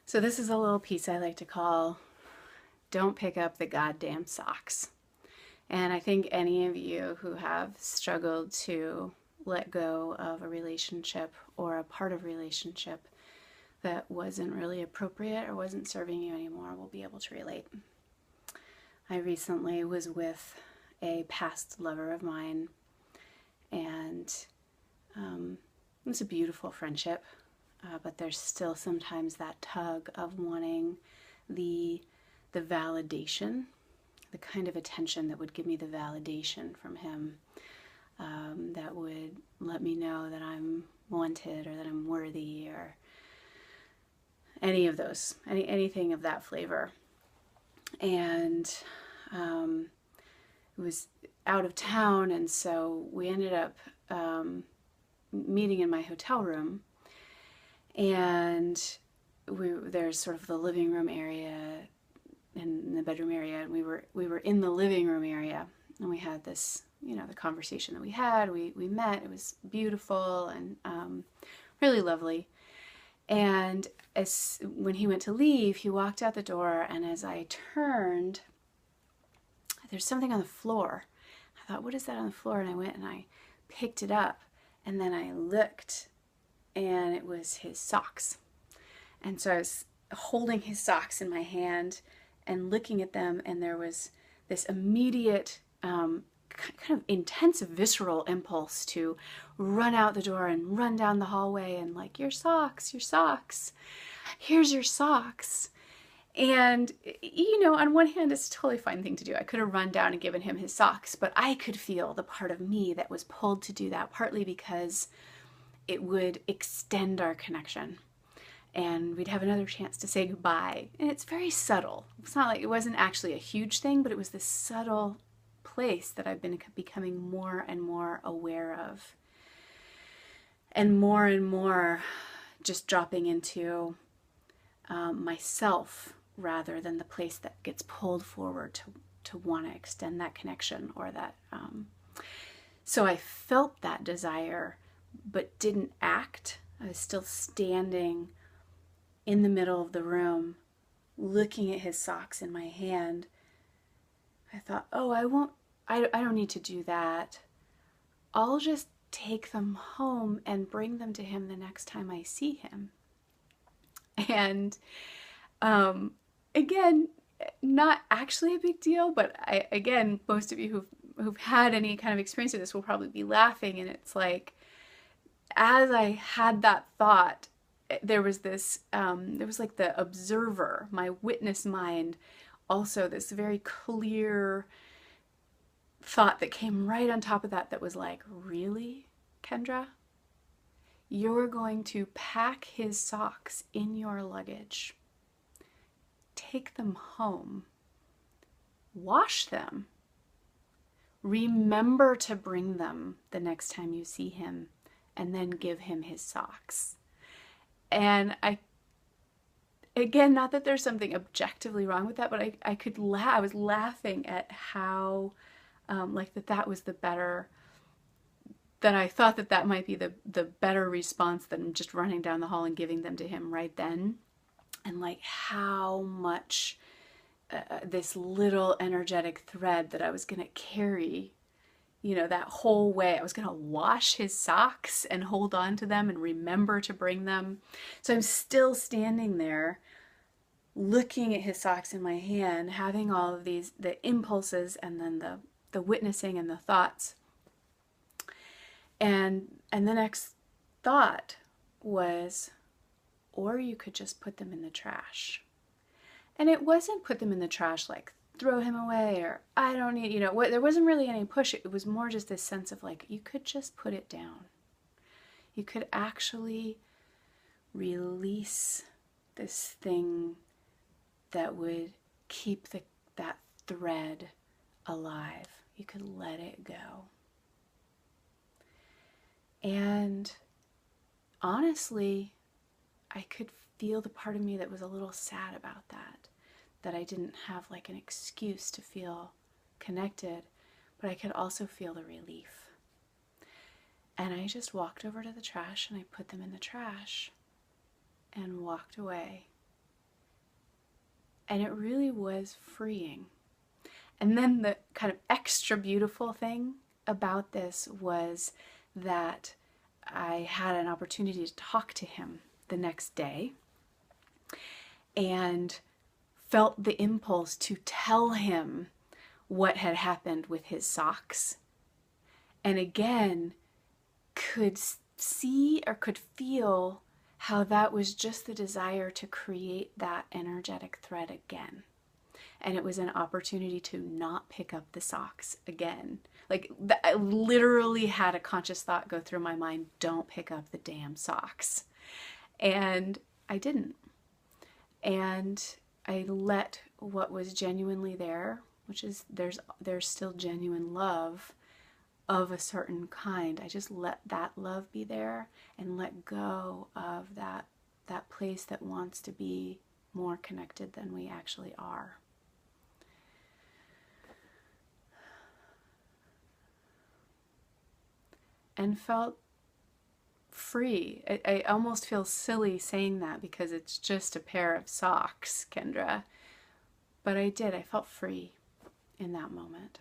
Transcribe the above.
So this is a little piece I like to call Don't Pick Up the Goddamn Socks. And I think any of you who have struggled to let go of a relationship or a part of a relationship that wasn't really appropriate or wasn't serving you anymore will be able to relate. I recently was with a past lover of mine, and it was a beautiful friendship, but there's still sometimes that tug of wanting the validation, the kind of attention that would give me the validation from him, that would let me know that I'm wanted or that I'm worthy or any of those, anything of that flavor. And it was out of town, and so we ended up meeting in my hotel room, and there's sort of the living room area and the bedroom area, and we were in the living room area, and we had this, the conversation that we had. We met. It was beautiful and really lovely. And when he went to leave, he walked out the door, and as I turned, there's something on the floor. I thought, what is that on the floor? And I went and I picked it up, and then I looked, and it was his socks. And so I was holding his socks in my hand and looking at them, and there was this immediate kind of intense visceral impulse to run out the door and run down the hallway and like, your socks, here's your socks. And on one hand, it's a totally fine thing to do. I could have run down and given him his socks, but I could feel the part of me that was pulled to do that, partly because it would extend our connection and we'd have another chance to say goodbye. And it's very subtle. It's not like it wasn't actually a huge thing, but it was this subtle place that I've been becoming more and more aware of, and more just dropping into myself rather than the place that gets pulled forward to want to extend that connection or that. So I felt that desire, but didn't act. I was still standing in the middle of the room, looking at his socks in my hand. I thought, oh, I don't need to do that. I'll just take them home and bring them to him the next time I see him. And again, not actually a big deal, but again, most of you who've had any kind of experience with this will probably be laughing. And it's like, as I had that thought, there was like the observer, my witness mind, also this very clear thought that came right on top of that was like, really, Kendra? You're going to pack his socks in your luggage, take them home, wash them, remember to bring them the next time you see him, and then give him his socks. And again, not that there's something objectively wrong with that, but I could laugh. I was laughing at how, like that was the better, that I thought that might be the better response than just running down the hall and giving them to him right then. And like how much this little energetic thread that I was going to carry, that whole way. I was going to wash his socks and hold on to them and remember to bring them. So I'm still standing there looking at his socks in my hand, having all of the impulses and then the witnessing and the thoughts. And the next thought was, or you could just put them in the trash. And it wasn't put them in the trash like throw him away or I don't need, there wasn't really any push. It was more just this sense of like, you could just put it down. You could actually release this thing that would keep that thread alive. You could let it go. And honestly, I could feel the part of me that was a little sad about that I didn't have like an excuse to feel connected, but I could also feel the relief. And I just walked over to the trash and I put them in the trash and walked away And it really was freeing. And then the kind of extra beautiful thing about this was that I had an opportunity to talk to him the next day and felt the impulse to tell him what had happened with his socks. And again, could see or could feel how that was just the desire to create that energetic thread again. And it was an opportunity to not pick up the socks again. Like, I literally had a conscious thought go through my mind, don't pick up the damn socks. And I didn't. And I let what was genuinely there, which is there's still genuine love of a certain kind. I just let that love be there and let go of that place that wants to be more connected than we actually are. And felt free. I almost feel silly saying that because it's just a pair of socks, Kendra. But I did. I felt free in that moment.